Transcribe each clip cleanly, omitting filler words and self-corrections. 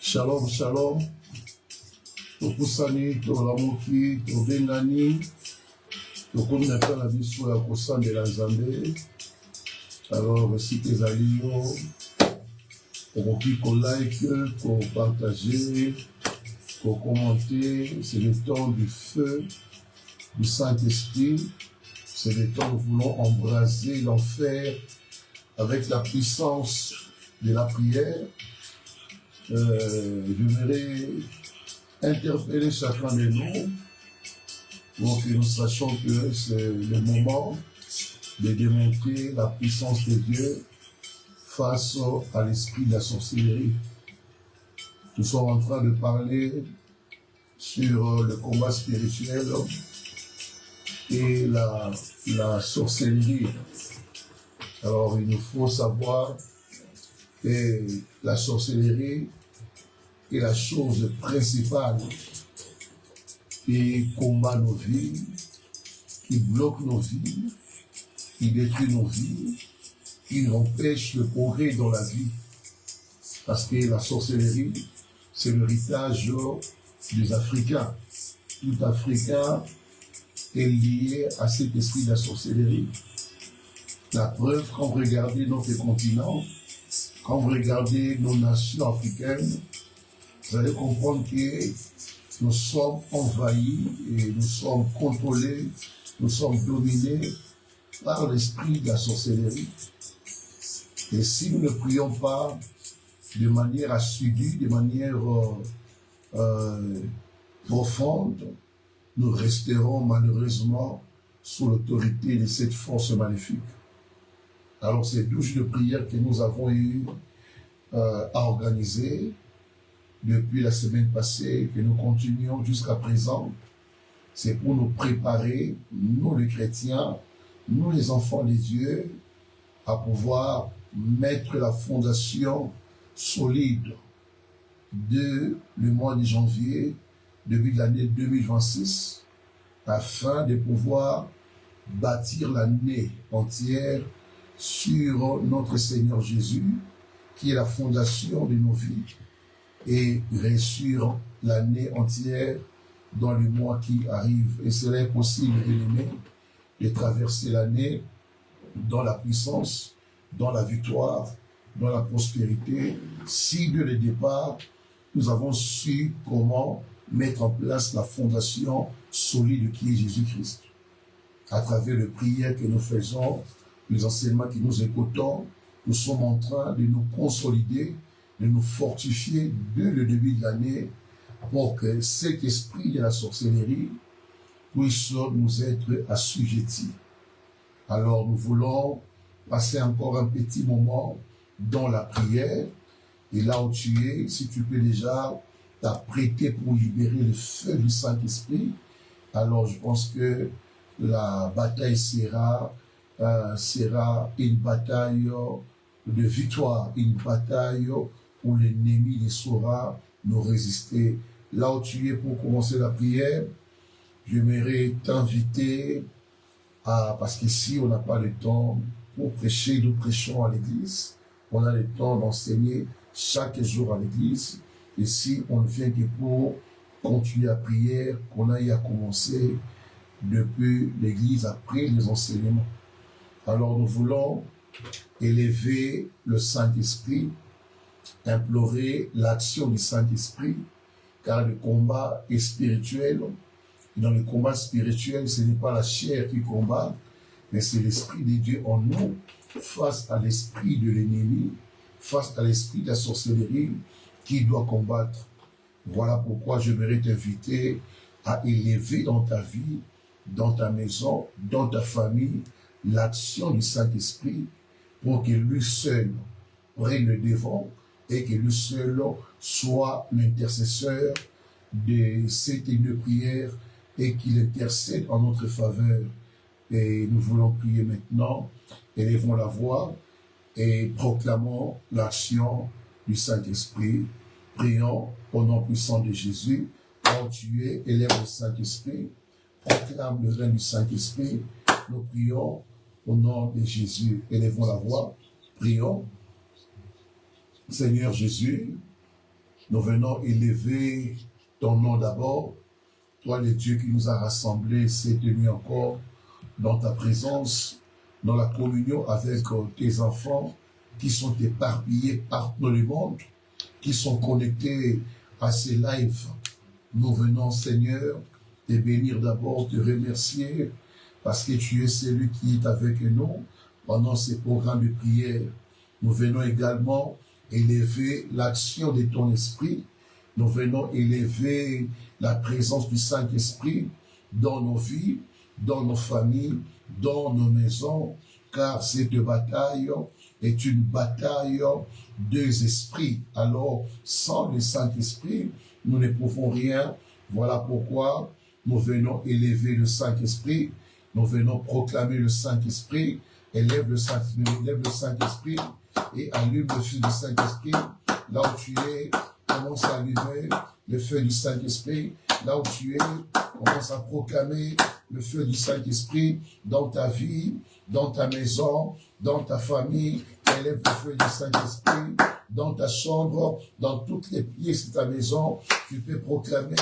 Shalom, shalom. Tokusani, Tolamoki, Tobengani, Tokominaka la biso ya kosambela Nzambe. Alors, si tes alliés, Okoki ko like, ko partager, ko commenter, c'est le temps du feu du Saint-Esprit. C'est le temps où nous voulons embraser l'enfer avec la puissance de la prière. J'aimerais interpeller chacun de nous pour que nous sachions que c'est le moment de démontrer la puissance de Dieu face à l'esprit de la sorcellerie. Nous sommes en train de parler sur le combat spirituel et la sorcellerie. Alors il nous faut savoir que la sorcellerie est la chose principale qui combat nos vies, qui bloque nos vies, qui détruit nos vies, qui empêche le progrès dans la vie. Parce que la sorcellerie, c'est l'héritage des Africains. Tout Africain est lié à cet esprit de la sorcellerie. La preuve, quand vous regardez notre continent, quand vous regardez nos nations africaines, vous allez comprendre que nous sommes envahis et nous sommes contrôlés, nous sommes dominés par l'esprit de la sorcellerie. Et si nous ne prions pas de manière assidue, de manière profonde, nous resterons malheureusement sous l'autorité de cette force maléfique. Alors ces douches de prière que nous avons eu à organiser depuis la semaine passée, que nous continuons jusqu'à présent, c'est pour nous préparer, nous les chrétiens, nous les enfants de Dieu, à pouvoir mettre la fondation solide de le mois de janvier, début de l'année 2026, afin de pouvoir bâtir l'année entière sur notre Seigneur Jésus, qui est la fondation de nos vies, et réussir l'année entière dans le mois qui arrive. Et cela est possible, bien-aimés, de traverser l'année dans la puissance, dans la victoire, dans la prospérité, si dès le départ, nous avons su comment mettre en place la fondation solide qui est Jésus-Christ. À travers les prières que nous faisons, les enseignements que nous écoutons, nous sommes en train de nous consolider, de nous fortifier dès le début de l'année pour que cet esprit de la sorcellerie puisse nous être assujetti. Alors nous voulons passer encore un petit moment dans la prière. Et là où tu es, si tu peux déjà t'apprêter pour libérer le feu du Saint-Esprit, alors je pense que la bataille sera une bataille de victoire, une bataille où l'ennemi ne saura nous résister. Là où tu es pour commencer la prière, j'aimerais t'inviter parce qu'ici on n'a pas le temps pour prêcher, nous prêchons à l'église, on a le temps d'enseigner chaque jour à l'église. Ici, on ne vient que pour continuer la prière qu'on a eu à commencer depuis l'église après les enseignements. Alors nous voulons élever le Saint-Esprit, implorer l'action du Saint-Esprit, car le combat est spirituel. Et dans le combat spirituel, ce n'est pas la chair qui combat, mais c'est l'Esprit de Dieu en nous face à l'esprit de l'ennemi, face à l'esprit de la sorcellerie qui doit combattre. Voilà pourquoi j'aimerais t'inviter à élever dans ta vie, dans ta maison, dans ta famille, l'action du Saint-Esprit pour que lui seul prenne le devant et que lui seul soit l'intercesseur de cette prière et qu'il intercède en notre faveur. Et nous voulons prier maintenant, élevons la voix et proclamons l'action du Saint-Esprit. Prions au nom puissant de Jésus. Quand tu es, élève le Saint-Esprit, proclame le règne du Saint-Esprit. Nous prions au nom de Jésus. Élevons la voix, prions. Seigneur Jésus, nous venons élever ton nom d'abord. Toi, le Dieu qui nous a rassemblés cette nuit encore dans ta présence, dans la communion avec tes enfants qui sont éparpillés partout dans le monde, qui sont connectés à ces lives. Nous venons, Seigneur, te bénir d'abord, te remercier parce que tu es celui qui est avec nous pendant ces programmes de prière. Nous venons également élever l'action de ton esprit. Nous venons élever la présence du Saint-Esprit dans nos vies, dans nos familles, dans nos maisons, car cette bataille est une bataille des esprits. Alors, sans le Saint-Esprit, nous ne pouvons rien. Voilà pourquoi nous venons élever le Saint-Esprit, nous venons proclamer le Saint-Esprit, élève le Saint-Esprit et allume le feu du Saint-Esprit. Là où tu es, commence à allumer le feu du Saint-Esprit. Là où tu es, commence à proclamer le feu du Saint-Esprit dans ta vie, dans ta maison, dans ta famille. Élève le feu du Saint-Esprit dans ta chambre, dans toutes les pièces de ta maison. Tu peux proclamer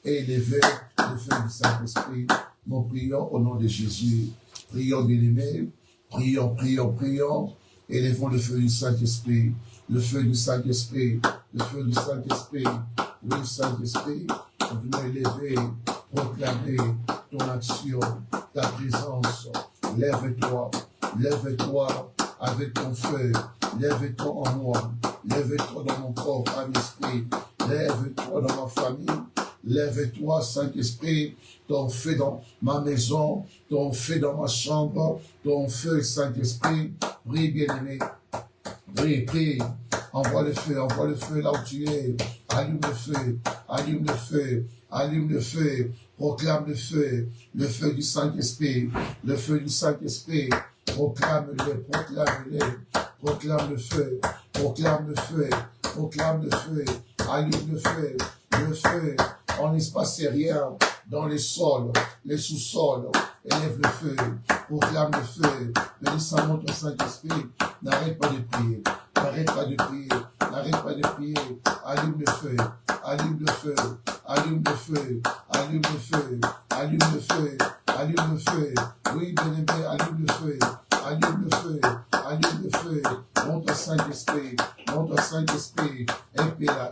et élever le feu du Saint-Esprit. Nous prions au nom de Jésus. Prions, bien-aimés. Prions, prions, prions. Élevons le feu du Saint-Esprit. Le feu du Saint-Esprit. Le feu du Saint-Esprit. Oui, Saint-Esprit, nous venons élever, proclamer ton action, ta présence. Lève-toi, lève-toi avec ton feu. Lève-toi en moi. Lève-toi dans mon corps, âme, esprit. Lève-toi dans ma famille. Lève-toi, Saint-Esprit, ton feu dans ma maison, ton feu dans ma chambre, ton feu, Saint-Esprit. Prie, bien-aimé. Prie, prie. Envoie le feu là où tu es. Allume le feu, allume le feu, allume le feu. Proclame le feu du Saint-Esprit, le feu du Saint-Esprit. Proclame-le, proclame-le. Proclame le feu, proclame le feu, proclame le feu. Allume le feu. En l'espace aérien, dans les sols, les sous-sols, élève le feu, proclame le feu, le descendant de ton Saint-Esprit, n'arrête pas de prier, n'arrête pas de prier, n'arrête pas de prier, allume le feu, allume le feu, allume le feu, allume le feu, allume le feu, allume le feu, oui bien-aimé, allume le feu, allume le feu, allume le feu, monte au Saint-Esprit, épée là,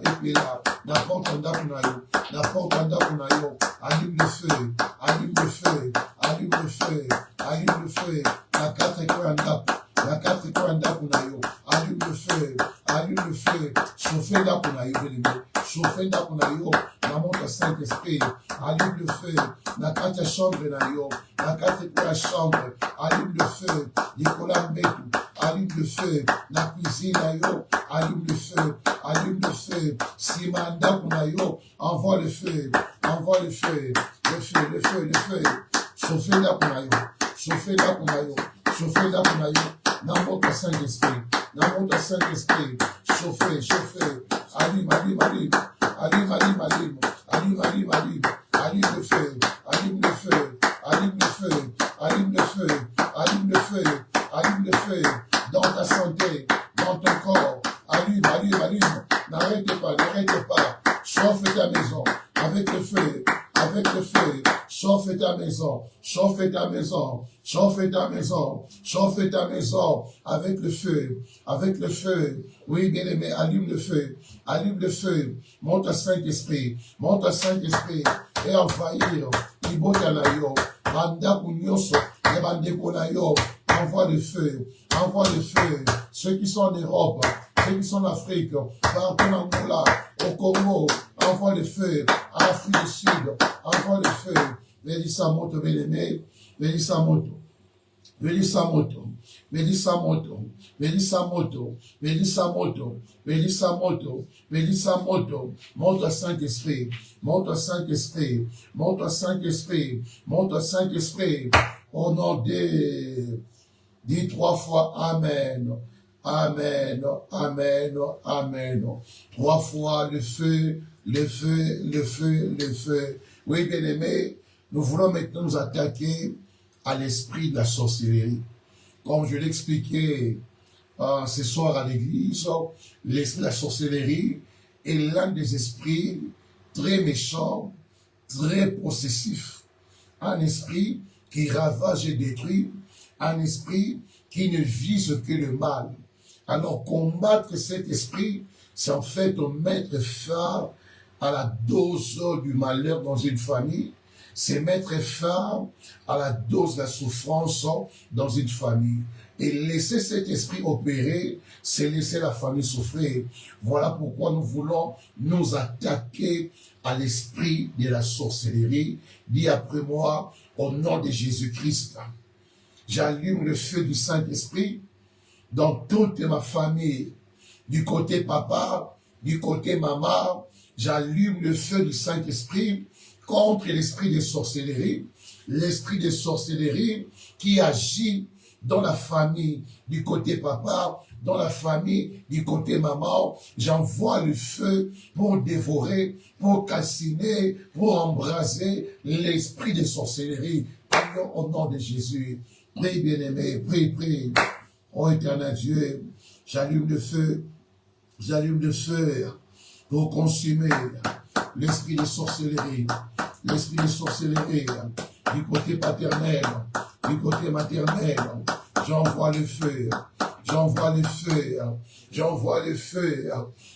la porte en dakunayo, la porte en dakunayo, allume le feu, allume le feu, allume le feu, allume le feu, la 4 étoiles en daku, la 4 étoiles en dakunayo, allume le feu, chauffer dakunayo, chauffer dakunayo, la montre Saint-Esprit, allume le feu, la 4 chambre nayo, la 4 étoiles chambre, allume le feu, Nicolas Mbétou, allume le feu, la cuisine nayo, allume le feu, Simanda Kunayo, envoie le feu, le feu, chauffer la Kunayo, chauffer la Kunayo, dans votre Saint-Esprit, chauffer, allume le feu, dans ta santé, dans ton corps, allume, n'arrête pas, chauffe ta maison, avec le feu, chauffe ta maison, avec le feu, oui, bien aimé, allume le feu, monte à Saint-Esprit, et envahir, Ibotanayo, Manda Kunyoso, Yabandekonayo, envoie le feu, ceux qui sont en Europe, ceux qui sont en Afrique, partout en Angola, au Congo, envoie le feu, en Afrique du Sud, envoie le feu, Mélissa Moto, bien-aimé, Mélissa Moto, monte à Saint-Esprit, au nom de, dis 3 fois Amen. 3 fois le feu. Oui, bien aimé, nous voulons maintenant nous attaquer à l'esprit de la sorcellerie. Comme je l'expliquais ce soir à l'église, l'esprit de la sorcellerie est l'un des esprits très méchants, très possessifs. Un esprit qui ravage et détruit, un esprit qui ne vise que le mal. Alors combattre cet esprit, c'est en fait mettre fin à la dose du malheur dans une famille, c'est mettre fin à la dose de la souffrance dans une famille. Et laisser cet esprit opérer, c'est laisser la famille souffrir. Voilà pourquoi nous voulons nous attaquer à l'esprit de la sorcellerie. Dis après moi, au nom de Jésus-Christ, j'allume le feu du Saint-Esprit dans toute ma famille, du côté papa, du côté maman, j'allume le feu du Saint-Esprit contre l'esprit de sorcellerie qui agit dans la famille du côté papa, dans la famille du côté maman. J'envoie le feu pour dévorer, pour calciner, pour embraser l'esprit de sorcellerie. Prions au nom de Jésus. Prie, bien-aimé, prie. Oh éternel Dieu, j'allume le feu pour consumer l'esprit de sorcellerie, du côté paternel, du côté maternel. J'envoie le feu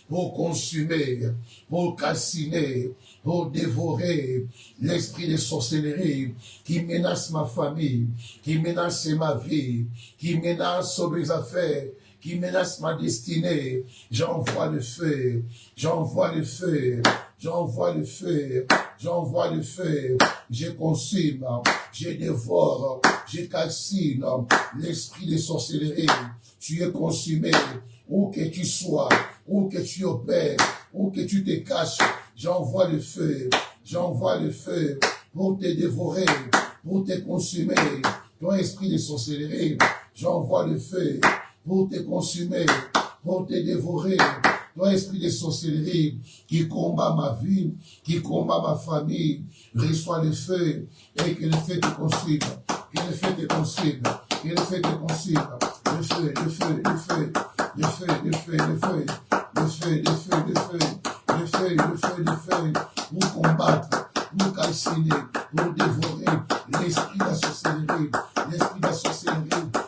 pour consumer, pour calciner, pour dévorer l'esprit de sorcellerie qui menace ma famille, qui menace ma vie, qui menace mes affaires, qui menace ma destinée. J'envoie le feu. Je consume, je dévore, je calcine l'esprit de sorcellerie. Tu es consumé, où que tu sois, où que tu opères, où que tu te caches. J'envoie le feu pour te dévorer, pour te consumer. Ton esprit de sorcellerie, j'envoie le feu pour te consumer, pour te dévorer. Toi, esprit de sorcellerie qui combat ma vie, qui combat ma famille, reçois le feu et que le feu te consume, Le feu, pour combattre, pour calciner, pour dévorer l'esprit de la sorcellerie,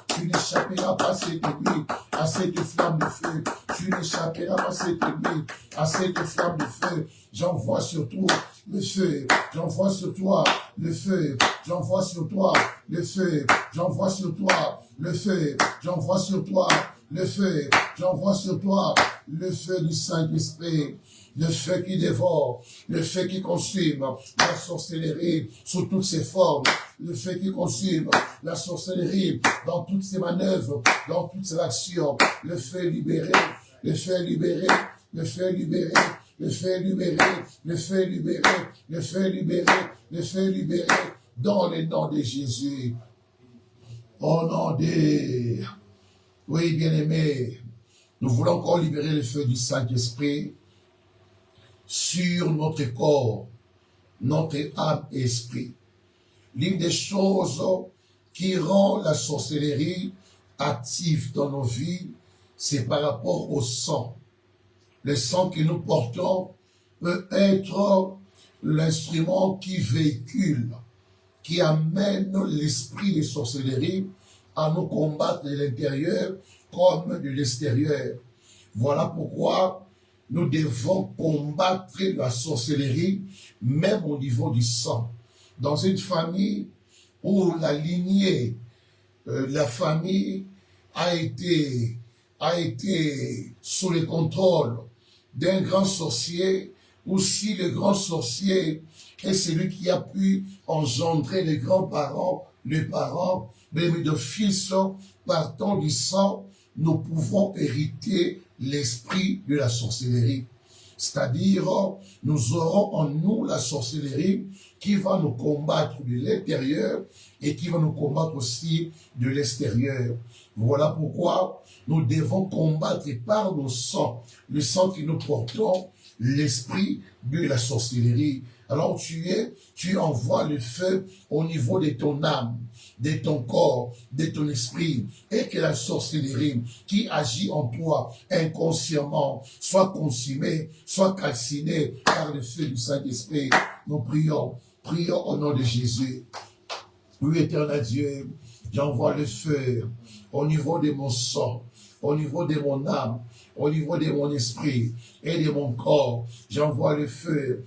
tu n'échapperas pas cette nuit à cette flamme de feu. Jésus, tu n'échapperas pas à cette nuit, à cette flamme de feu. J'envoie sur toi le feu, j'envoie sur toi le feu, j'envoie sur toi le feu, j'envoie sur toi le feu, j'envoie sur toi le feu, j'envoie sur toi le feu du Saint-Esprit, le feu qui dévore, le feu qui consume la sorcellerie sous toutes ses formes, le feu qui consume la sorcellerie dans toutes ses manœuvres, dans toutes ses actions, le feu libéré, le feu libéré, le feu libéré, le feu libéré, le feu libéré, le feu libéré, le feu libéré, dans le nom de Jésus. Au nom de... Oui, bien-aimés, nous voulons encore libérer le feu du Saint-Esprit sur notre corps, notre âme et esprit. L'une des choses qui rend la sorcellerie active dans nos vies, c'est par rapport au sang. Le sang que nous portons peut être l'instrument qui véhicule, qui amène l'esprit de sorcellerie à nous combattre de l'intérieur comme de l'extérieur. Voilà pourquoi nous devons combattre la sorcellerie, même au niveau du sang. Dans une famille où la lignée, la famille a été sous le contrôle d'un grand sorcier, ou si le grand sorcier est celui qui a pu engendrer les grands-parents, les parents, mais de fils partant du sang, nous pouvons hériter l'esprit de la sorcellerie. C'est-à-dire, nous aurons en nous la sorcellerie qui va nous combattre de l'intérieur et qui va nous combattre aussi de l'extérieur. Voilà pourquoi nous devons combattre par nos sangs, le sang que nous portons, l'esprit de la sorcellerie. Alors tu envoies le feu au niveau de ton âme, de ton corps, de ton esprit, et que la sorcellerie qui agit en toi inconsciemment soit consumée, soit calcinée par le feu du Saint-Esprit. Nous prions au nom de Jésus. Oui, éternel Dieu, j'envoie le feu au niveau de mon sang, au niveau de mon âme, au niveau de mon esprit et de mon corps. J'envoie le feu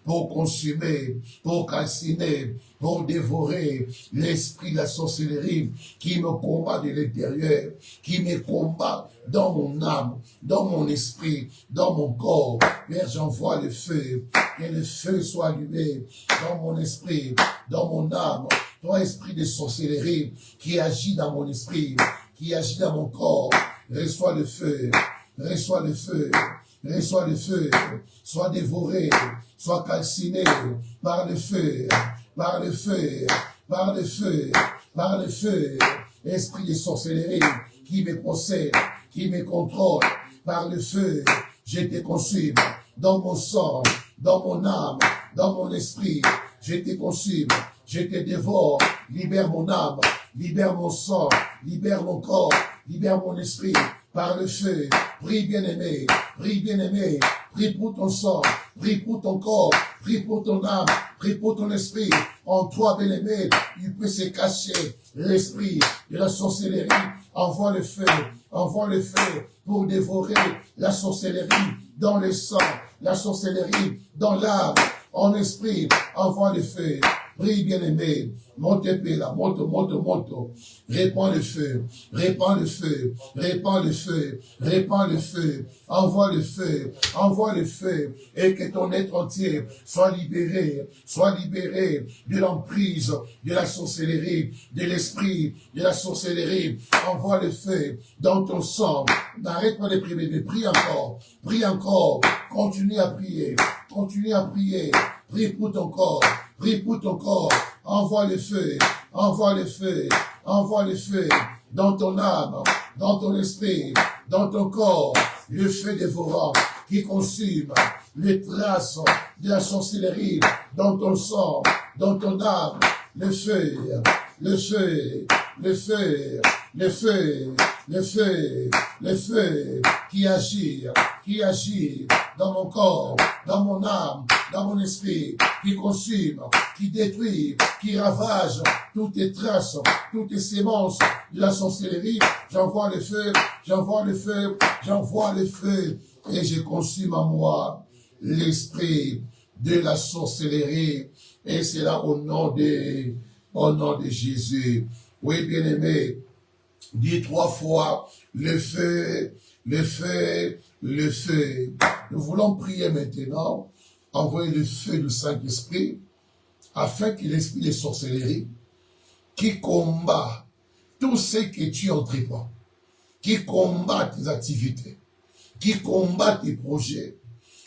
pour consumer, pour calciner, pour dévorer l'esprit de la sorcellerie qui me combat de l'intérieur, qui me combat dans mon âme, dans mon esprit, dans mon corps. Père, j'envoie le feu, que le feu soit allumé dans mon esprit, dans mon âme, toi esprit de sorcellerie qui agit dans mon esprit, qui agit dans mon corps. Reçois le feu, reçois le feu, reçois le feu, sois dévoré, sois calciné par le feu, par le feu, par le feu, par le feu, esprit de sorcellerie qui me possède, qui me contrôle, par le feu, je te consume dans mon sang, dans mon âme, dans mon esprit, je te consume, je te dévore, libère mon âme, libère mon sang, libère mon corps, libère mon esprit, par le feu. Prie bien-aimé, prie pour ton sang, prie pour ton corps, prie pour ton âme, prie pour ton esprit. En toi, bien-aimé, il peut se cacher l'esprit de la sorcellerie. Envoie le feu pour dévorer la sorcellerie dans le sang, la sorcellerie dans l'âme, en esprit. Envoie le feu. Prie, bien-aimé, monte là, monte. Répands le feu, répands le feu, répands le feu, répands le feu. Envoie le feu, et que ton être entier soit libéré de l'emprise, de la sorcellerie, de l'esprit, de la sorcellerie. Envoie le feu dans ton sang. N'arrête pas de prier, mais prie encore, continue à prier, prie pour ton corps. Prie pour ton corps, envoie le feu dans ton âme, dans ton esprit, dans ton corps, le feu dévorant qui consume les traces de la sorcellerie dans ton sang, dans ton âme, le feu, le feu qui agit dans mon corps, dans mon âme, dans mon esprit, qui consume, qui détruit, qui ravage toutes les traces, toutes les sémences de la sorcellerie. J'envoie le feu, j'envoie le feu, j'envoie le feu, et je consume en moi l'esprit de la sorcellerie. Et c'est là au nom de Jésus. Oui, bien-aimé, dis 3 fois le feu, le feu, le feu. Nous voulons prier maintenant, envoyer le feu du Saint-Esprit, afin que l'esprit de sorcellerie, qui combat tout ce que tu entreprends, qui combat tes activités, qui combat tes projets,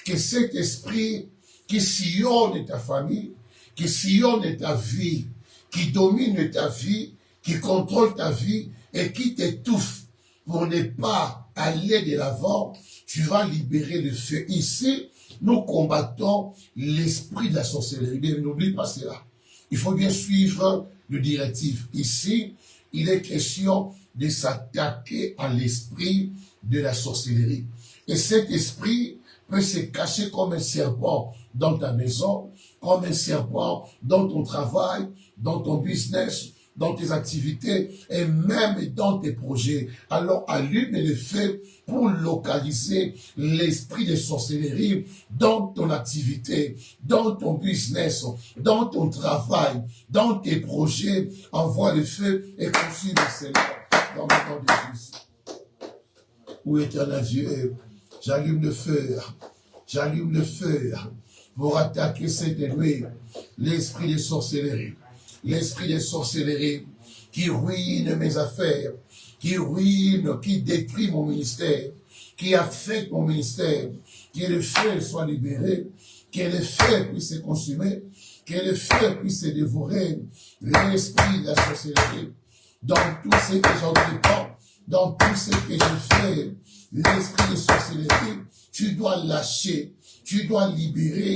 que cet esprit qui sillonne ta famille, qui sillonne ta vie, qui domine ta vie, qui contrôle ta vie et qui t'étouffe pour ne pas aller de l'avant, tu vas libérer le feu. Ici, nous combattons l'esprit de la sorcellerie. Mais n'oublie pas cela. Il faut bien suivre le directif. Ici, il est question de s'attaquer à l'esprit de la sorcellerie. Et cet esprit peut se cacher comme un serpent dans ta maison, comme un serpent dans ton travail, dans ton business, dans tes activités et même dans tes projets. Alors allume le feu pour localiser l'esprit de sorcellerie dans ton activité, dans ton business, dans ton travail, dans tes projets. Envoie le feu et consume le Seigneur dans le nom de Jésus. Où éternel Dieu, j'allume le feu pour attaquer cette nuit, l'esprit de sorcellerie. L'esprit de sorcellerie qui ruine mes affaires, qui ruine, qui détruit mon ministère, qui affecte mon ministère, que le feu soit libéré, que le feu puisse se consumer, que le feu puisse se dévorer, l'esprit de la sorcellerie, dans tout ce que j'entreprends, dans tout ce que je fais, l'esprit de sorcellerie, tu dois lâcher, tu dois libérer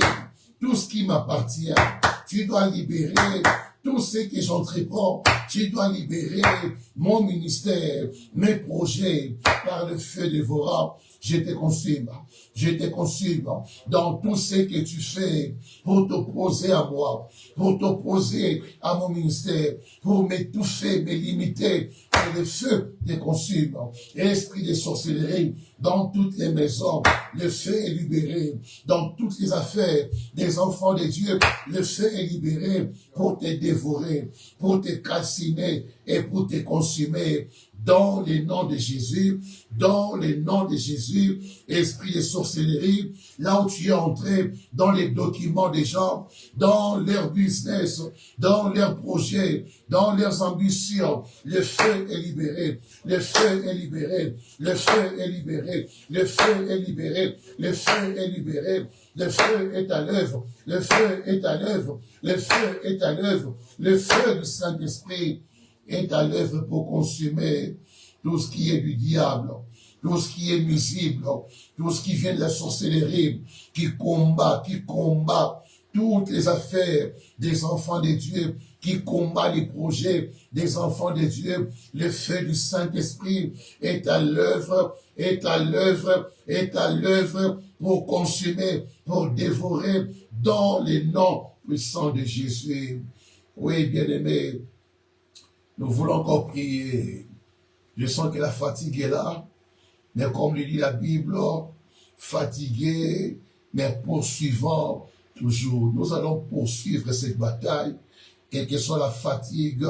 tout ce qui m'appartient, tu dois libérer tout ce que j'entreprends, tu dois libérer mon ministère, mes projets, par le feu dévorant. Je te consume dans tout ce que tu fais pour t'opposer à moi, pour t'opposer à mon ministère, pour m'étouffer, me limiter, que le feu te consume. Esprit de sorcellerie, dans toutes les maisons, le feu est libéré. Dans toutes les affaires des enfants de Dieu, le feu est libéré pour te dévorer, pour te calciner et pour te consumer. Dans le nom de Jésus, dans le nom de Jésus, esprit de sorcellerie, là où tu es entré, dans les documents des gens, dans leur business, dans leurs projets, dans leurs ambitions, le feu est libéré, le feu est libéré, le feu est libéré, le feu est libéré, le feu est libéré, le feu est à l'œuvre, le feu est à l'œuvre, le feu est à l'œuvre, le feu du Saint-Esprit est à l'œuvre pour consumer tout ce qui est du diable, tout ce qui est nuisible, tout ce qui vient de la sorcellerie, qui combat toutes les affaires des enfants de Dieu, qui combat les projets des enfants de Dieu. Le feu du Saint-Esprit est à l'œuvre, est à l'œuvre, est à l'œuvre pour consumer, pour dévorer dans le nom puissant de Jésus. Oui, bien-aimés, nous voulons encore prier. Je sens que la fatigue est là, mais comme le dit la Bible, fatigué, mais poursuivant toujours. Nous allons poursuivre cette bataille, quelle que soit la fatigue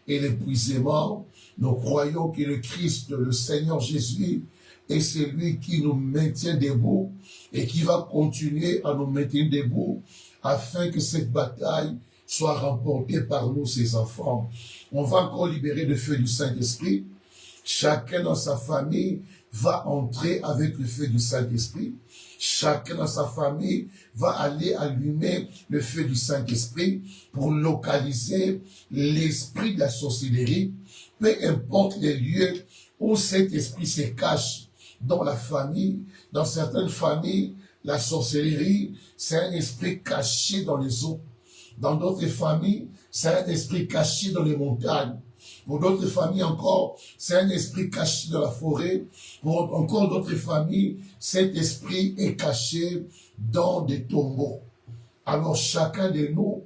et l'épuisement. Nous croyons que le Christ, le Seigneur Jésus, est celui qui nous maintient debout et qui va continuer à nous maintenir debout afin que cette bataille soit remportée par nous, ses enfants. On va encore libérer le feu du Saint-Esprit. Chacun dans sa famille va entrer avec le feu du Saint-Esprit. Chacun dans sa famille va aller allumer le feu du Saint-Esprit pour localiser l'esprit de la sorcellerie. Peu importe les lieux où cet esprit se cache dans la famille, dans certaines familles, la sorcellerie, c'est un esprit caché dans les eaux. Dans d'autres familles, c'est un esprit caché dans les montagnes. Pour d'autres familles encore, c'est un esprit caché dans la forêt. Pour encore d'autres familles, cet esprit est caché dans des tombeaux. Alors chacun de nous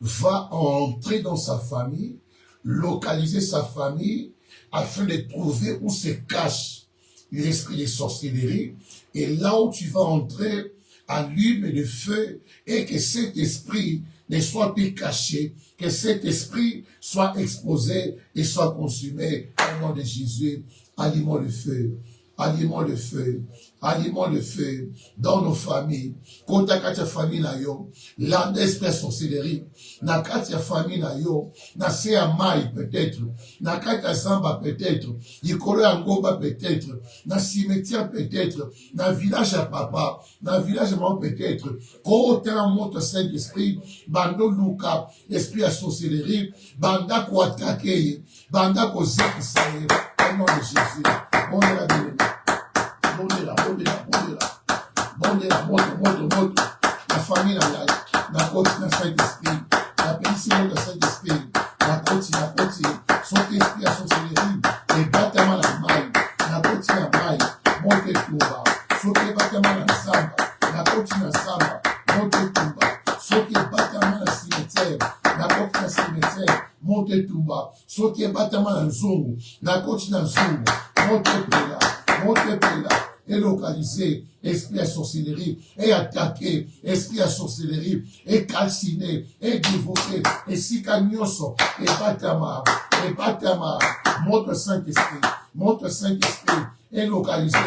va entrer dans sa famille, localiser sa famille, afin de trouver où se cache l'esprit de sorcellerie. Et là où tu vas entrer, allume le feu et que cet esprit ne soit plus caché, que cet esprit soit exposé et soit consumé au nom de Jésus. Allumons le feu. Allumons le feu. Allumons le feu dans nos familles. Quand ta famille na yo, l'esprit sorcellerie, na katia famille na yo, na se amai peut-être, na katia samba peut-être, yikolo angoba peut-être, na cimetière peut-être, na village à papa, na village à maman peut-être. Quand on monte Saint-Esprit, bando luka, esprit à sorcellerie, banda ko attaquer, banda ko zekisaye, au nom de Jésus. On est là, moto. La famille, la côte, la Saint-Esprit, la péninsule de Saint-Esprit, la côte, son esprit à son céleri, et bâtiment la maille, la côte, la maille, monte Touba, son bâtiment la samba, la côte, la samba, monte Touba, son bâtiment la cimetière, la côte, la cimetière, monte Touba, son bâtiment la zungu, la côte, la zungu, monte Péla, et localiser esprit à sorcellerie, et attaquer esprit à sorcellerie, et calciner, et dévorer, et sikagnoso, et batama, montre Saint-Esprit, et localiser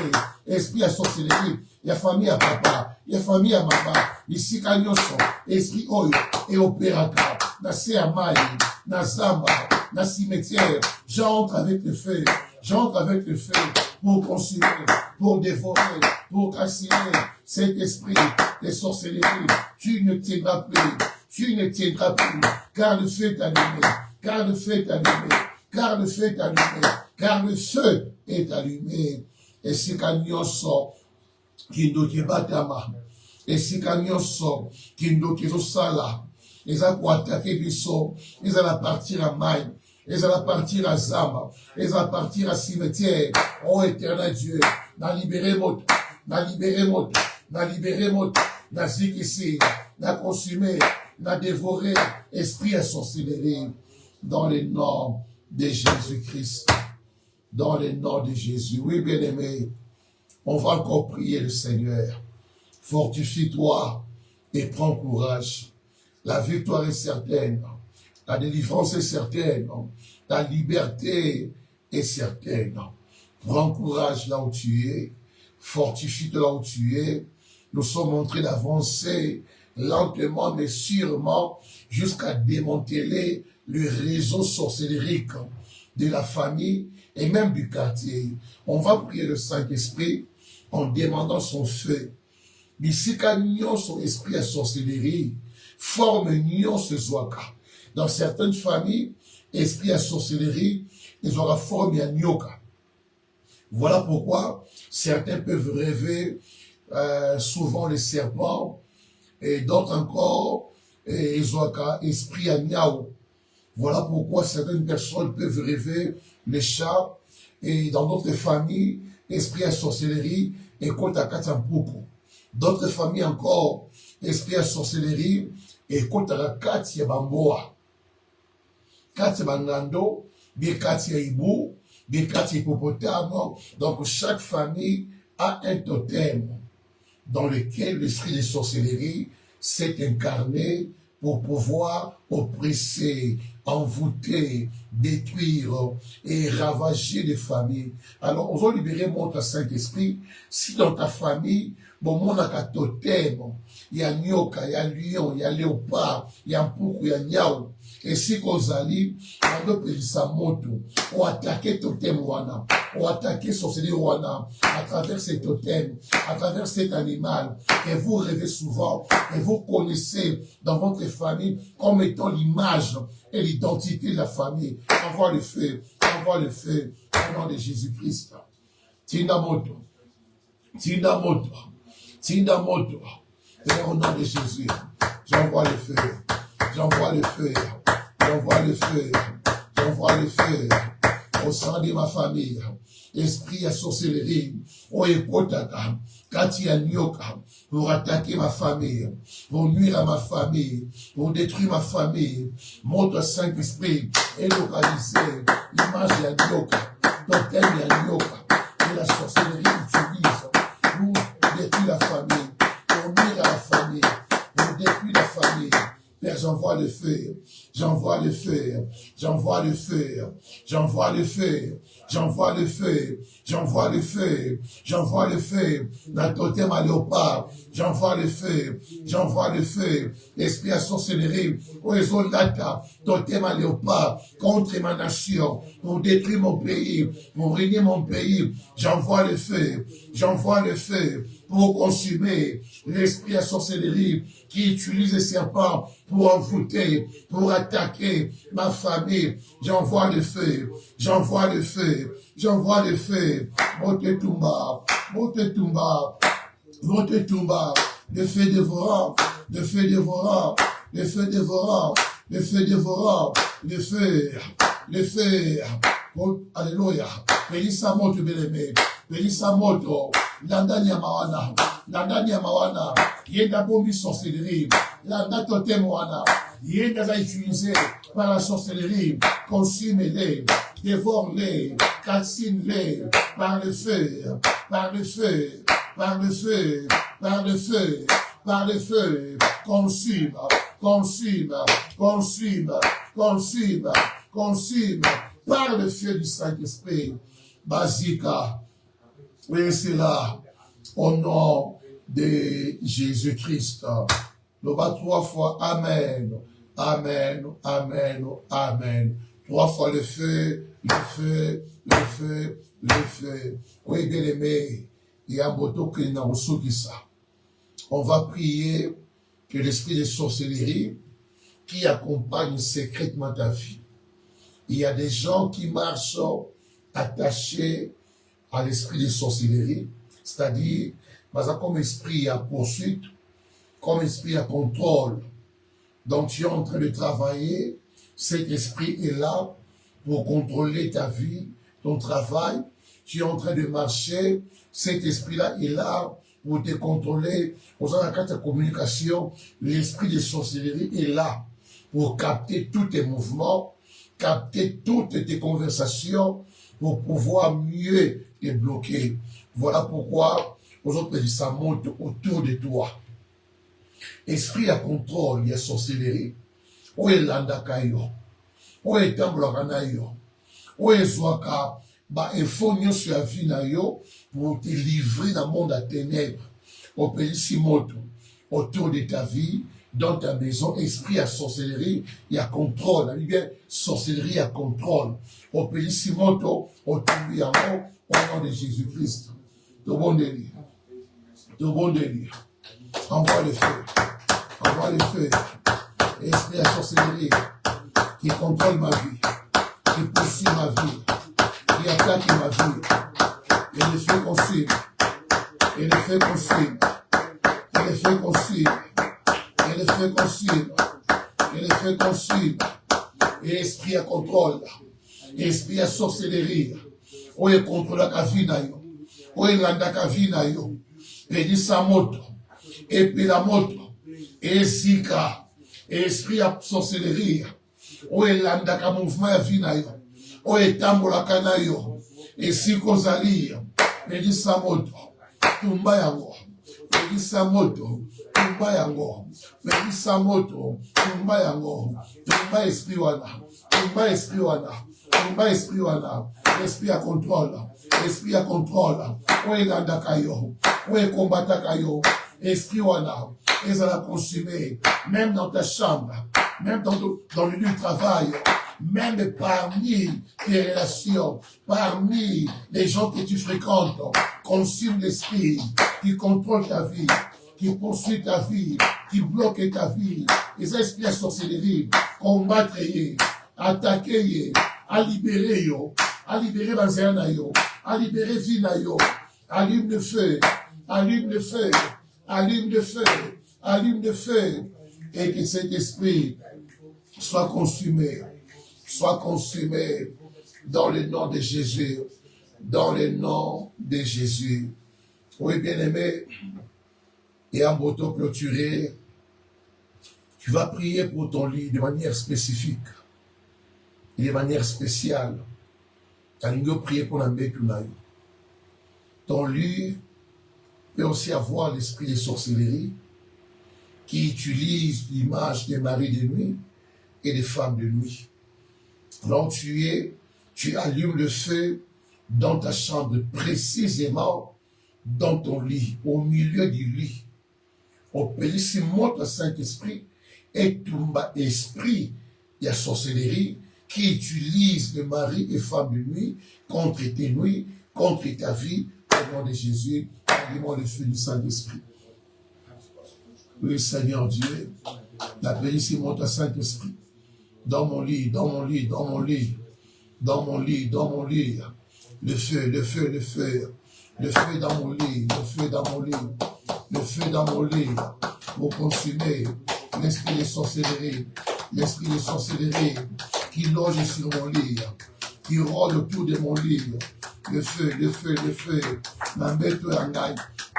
esprit à sorcellerie, y a famille à papa, y a famille à maman, y sikagnoso, esprit oyo, et opéraka, na se amai, na zamba, na cimetière, j'entre avec le feu, pour consumer, pour dévorer, pour calciner cet esprit de sorcellerie. Tu ne tiendras plus, car le feu est allumé, car le feu est allumé. Et si kanyoso, kindo kibatama, et si kanyoso, kindo kizosala, ils ont attaqué biso, ils allaient partir à Maï, ils allaient partir à Zamba, ils allaient partir à cimetière. Oh éternel Dieu, n'a libéré moto, n'a zikisi, n'a consumé, n'a dévoré, esprit à sorcellerie, dans le nom de Jésus-Christ. Dans le nom de Jésus. Oui, bien-aimé, on va encore prier le Seigneur. Fortifie-toi et prends courage. La victoire est certaine. La délivrance est certaine. Ta liberté est certaine. Prends courage là où tu es. Fortifie-toi là où tu es. Nous sommes en train d'avancer lentement mais sûrement jusqu'à démanteler le réseau sorcellérique de la famille et même du quartier. On va prier le Saint-Esprit en demandant son feu. Bisika nyon son esprit à sorcellerie, forme nyon se zoaka. Dans certaines familles, esprit à sorcellerie, ils auront forme à nyoka. Voilà pourquoi certains peuvent rêver souvent les serpents et d'autres encore ils ont esprit à niao. Voilà pourquoi certaines personnes peuvent rêver les chats et dans d'autres familles, esprit à sorcellerie et kota katampuku. D'autres familles encore, esprit à sorcellerie et kota kati ya bamboa. Kati bangando, bien kati ya ibu, bien kati hippopotame. Donc chaque famille a un totem dans lequel l'esprit de sorcellerie s'est incarné pour pouvoir oppresser, envoûter, détruire et ravager les familles. Alors, on va libérer mon Saint-Esprit. Si dans ta famille, bon, mon totem, il y a nyoka, il y a lion, il y a léopard, il y a mpoukou, il y a niao. Et si Kozali, on attaqué totem wana, on attaqué sorcellerie wana, à travers ces totems, à travers cet animal, que vous rêvez souvent, et vous connaissez dans votre famille comme étant l'image et l'identité de la famille. Envoie le feu, au nom de Jésus-Christ. Tindamoto, et au nom de Jésus, j'envoie le feu, j'envoie le feu. j'envoie le feu au sein de ma famille. Esprit à sorcellerie, au ekotaka, Katia Nyoka, pour attaquer ma famille, pour nuire à ma famille, pour détruire ma famille. Montre Saint-Esprit est localisé, l'image de Nyoka, totem de Nyoka, et la sorcellerie utilise pour détruire la famille, pour nuire à la famille, pour détruire la famille. Père, j'envoie le feu, j'envoie le feu, j'envoie le feu, j'envoie le feu, j'envoie le feu, j'envoie le feu, j'envoie le feu, la totem à léopard, j'envoie le feu, j'envoie le feu, esprit à sorcellerie, oezolata, totem à léopard, contre ma nation, pour détruire mon pays, pour régner mon pays, j'envoie le feu, j'envoie le feu, pour consumer l'esprit à sorcellerie qui utilise les serpents pour envoûter, pour attaquer ma famille. J'envoie le feu, j'envoie le feu, j'envoie le feu. Motetumba, Motetumba, Motetumba, le feu dévorant, le feu dévorant, le feu dévorant, le feu dévorant, le feu, le feu. Alléluia. Bénis sa moto, bien-aimé. Bénis sa moto. Ndani ya mawana, yenda bombi sorcellerie, landa totem wana, yenda za utilisé par la sorcellerie, consume-les, dévore-les, calcine-les, par le feu, par le feu, par le feu, par le feu, par le feu, consume, consume, consume, consume, consume, par le feu du Saint-Esprit, Basika. Oui, c'est là, au nom de Jésus-Christ. Le bas 3 fois, Amen, Amen, Amen, Amen. 3 fois le feu, le feu, le feu, le feu. Oui, bien aimé, il y a un moto qui n'a pas ça. On va prier que l'esprit de sorcellerie qui accompagne secrètement ta vie. Il y a des gens qui marchent attachés à l'esprit de sorcellerie, c'est-à-dire, comme esprit à poursuite, comme esprit à contrôle. Donc tu es en train de travailler, cet esprit est là pour contrôler ta vie, ton travail. Tu es en train de marcher, cet esprit-là est là pour te contrôler. Dans la carte de communication, l'esprit de sorcellerie est là pour capter tous tes mouvements, capter toutes tes conversations, pour pouvoir mieux te bloquer. Voilà pourquoi aujourd'hui ça monte autour de toi. Esprit à contrôle, il y a sorcellerie. Où est l'andakayo? Où est tambloranayo? Où est zwaka? Il faut nous sur la vie pour te livrer dans le monde à ténèbres. Au pays Simoto, autour de ta vie, dans ta maison, esprit à sorcellerie, il y a contrôle. Bien, sorcellerie à contrôle. Au pays Simoto, autour de au nom de Jésus-Christ. De bon délire. De bon délire. Envoie le feu. Envoie le feu. Esprit à sorcellerie qui contrôle ma vie, qui poursuit ma vie, qui attaque ma vie. Et le feu consume. Et le feu consume. Et le feu consume. Et le feu consume. Et le feu consume. Et esprit à contrôle. Esprit à sorcellerie. Oye contrôle la vie na yo. Oye landa ka vie na yo. Pedi sa moto. Et puis la moto. Et zika. Esprit à sorcellerie. Oye landa ka mouvement ya vie na yo. Oye tambola ka na yo. Et si kozali. Pedi sa moto. Tumba yango. Pedi sa moto. Tumba yango. Pedi sa moto. Tumba yango. Tumba esprit wana. Tumba esprit wana. Tumba esprit wana. Esprit à contrôle. Esprit à contrôle. Oye landa kayo. Oye combattre kayo. Esprit wana. Et ça l'a consumé. Même dans ta chambre. Même dans le lieu de travail. Même parmi tes relations. Parmi les gens que tu fréquentes. Consume l'esprit qui contrôle ta vie. Qui poursuit ta vie. Qui bloque ta vie. Les esprits à sorcellerie. Combattre. Attaquer. À libérer yo. À libérer Banzéana yo. À libérer Vina yo. Allume le feu. Allume le feu. Allume le feu. Allume le feu. Et que cet esprit soit consumé. soit consumé dans le nom de Jésus. Dans le nom de Jésus. Oui, bien-aimé, et en moto clôturé, tu vas prier pour ton lit de manière spécifique et de manière spéciale. Tu vas prier pour la ton lit peut aussi avoir l'esprit de sorcellerie qui utilise l'image des maris de nuit et des femmes de nuit. Donc tu allumes le feu dans ta chambre, précisément dans ton lit, au milieu du lit. Au pénissement le Saint-Esprit et tout esprit de la sorcellerie qui utilise les maris et femmes de nuit contre tes nuits, contre ta vie, au nom de Jésus, allume le feu du Saint-Esprit. Oui, Seigneur Dieu, la pénissement le Saint-Esprit, dans mon lit, dans mon lit, dans mon lit, dans mon lit, dans mon lit, le feu, le feu, le feu, le feu dans mon lit, le feu dans mon lit, le feu dans mon lit, pour consumer l'esprit de sorcellerie qui loge sur mon lit, qui rôde autour de mon lit, le feu, le feu, le feu, n'embête à ngaï,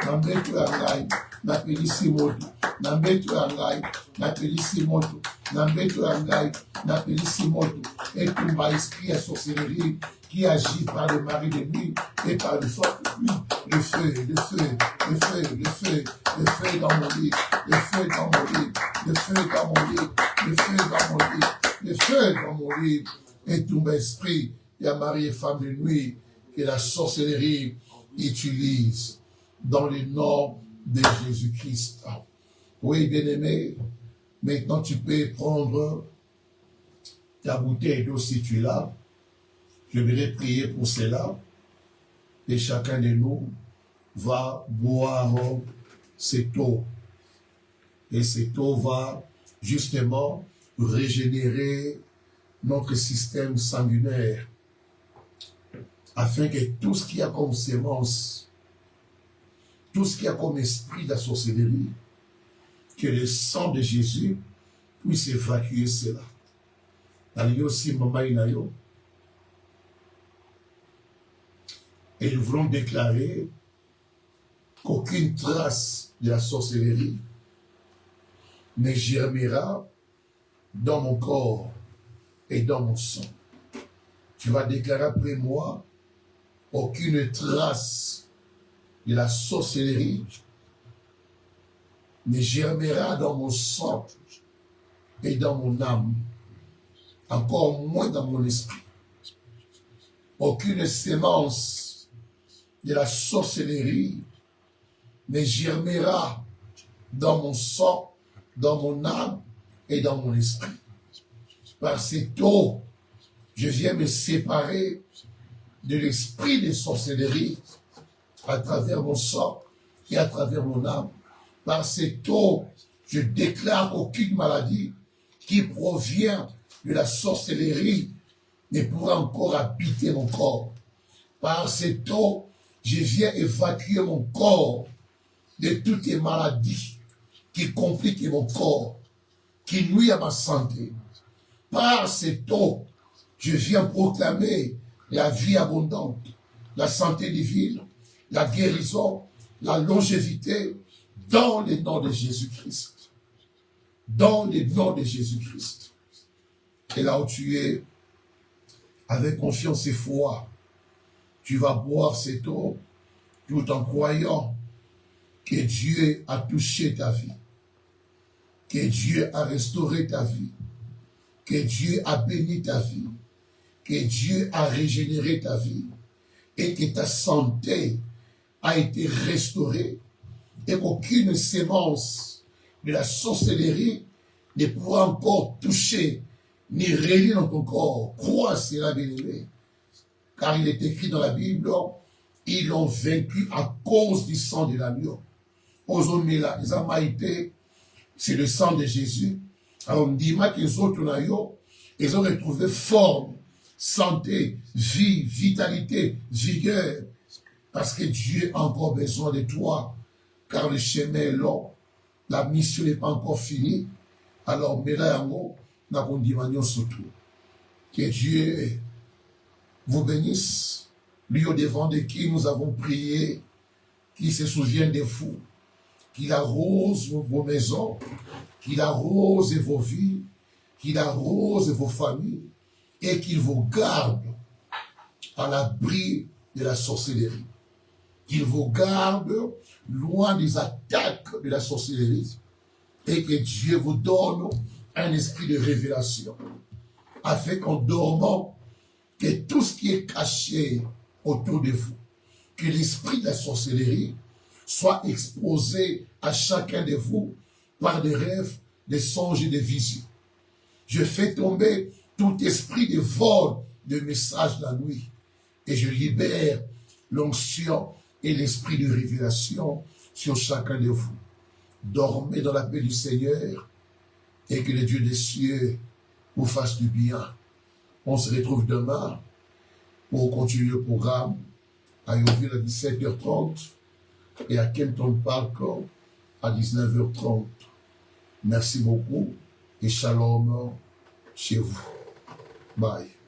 n'embête à ngaï, n'appellissimoto, n'embête à ngaï, n'appellissimoto, n'embête à ngaï, n'appellissimoto, et tout ma esprit à sorcellerie qui agit par le mari de nuit et par le fort de nuit, le feu, le feu, le feu, le feu, le feu dans mon lit, le feu dans mon lit, le feu dans mon lit, le feu dans mon lit, le feu dans mon lit, et tout mon esprit, il y a mari et femme de nuit que la sorcellerie utilise dans le nom de Jésus-Christ. Oui, bien-aimé, maintenant tu peux prendre ta bouteille d'eau si tu l'as. Je vais prier pour cela et chacun de nous va boire cette eau. Et cette eau va justement régénérer notre système sanguinaire afin que tout ce qu'il y a comme sémence, tout ce qu'il y a comme esprit de la sorcellerie, que le sang de Jésus puisse évacuer cela. Et nous voulons déclarer qu'aucune trace de la sorcellerie ne germera dans mon corps et dans mon sang. Tu vas déclarer après moi, aucune trace de la sorcellerie ne germera dans mon sang et dans mon âme, encore moins dans mon esprit. Aucune sémence de la sorcellerie ne germera dans mon sang, dans mon âme et dans mon esprit. Par cette eau, je viens me séparer de l'esprit de sorcellerie à travers mon sang et à travers mon âme. Par cette eau, je déclare qu'aucune maladie qui provient de la sorcellerie ne pourra encore habiter mon corps. Par cette eau, je viens évacuer mon corps de toutes les maladies qui compliquent mon corps, qui nuisent à ma santé. Par cette eau, je viens proclamer la vie abondante, la santé divine, la guérison, la longévité, dans le nom de Jésus-Christ. Dans le nom de Jésus-Christ. Et là où tu es, avec confiance et foi, tu vas boire cette eau tout en croyant que Dieu a touché ta vie, que Dieu a restauré ta vie, que Dieu a béni ta vie, que Dieu a régénéré ta vie et que ta santé a été restaurée et qu'aucune sémence de la sorcellerie ne pourra encore toucher ni régner dans ton corps. Crois cela, bien-aimé. Car il est écrit dans la Bible, ils l'ont vaincu à cause du sang de l'agneau. Ozomela, les amaïtés, c'est le sang de Jésus. Alors on dit que les autres, ils ont retrouvé forme, santé, vie, vitalité, vigueur. Parce que Dieu a encore besoin de toi. Car le chemin est long. La mission n'est pas encore finie. Alors, mets-la en haut, n'a qu'on dit surtout. Que Dieu vous bénisse, lui au devant de qui nous avons prié, qui se souvient de vous, qu'il arrose vos maisons, qu'il arrose vos vies, qu'il arrose vos familles et qu'il vous garde à l'abri de la sorcellerie. Qu'il vous garde loin des attaques de la sorcellerie et que Dieu vous donne un esprit de révélation afin qu'en dormant, que tout ce qui est caché autour de vous, que l'esprit de la sorcellerie soit exposé à chacun de vous par des rêves, des songes et des visions. Je fais tomber tout esprit de vol de messages de la nuit et je libère l'onction et l'esprit de révélation sur chacun de vous. Dormez dans la paix du Seigneur et que le Dieu des cieux vous fasse du bien. On se retrouve demain pour continuer le programme à Yonville à 17h30 et à Kenton Park à 19h30. Merci beaucoup et shalom chez vous. Bye.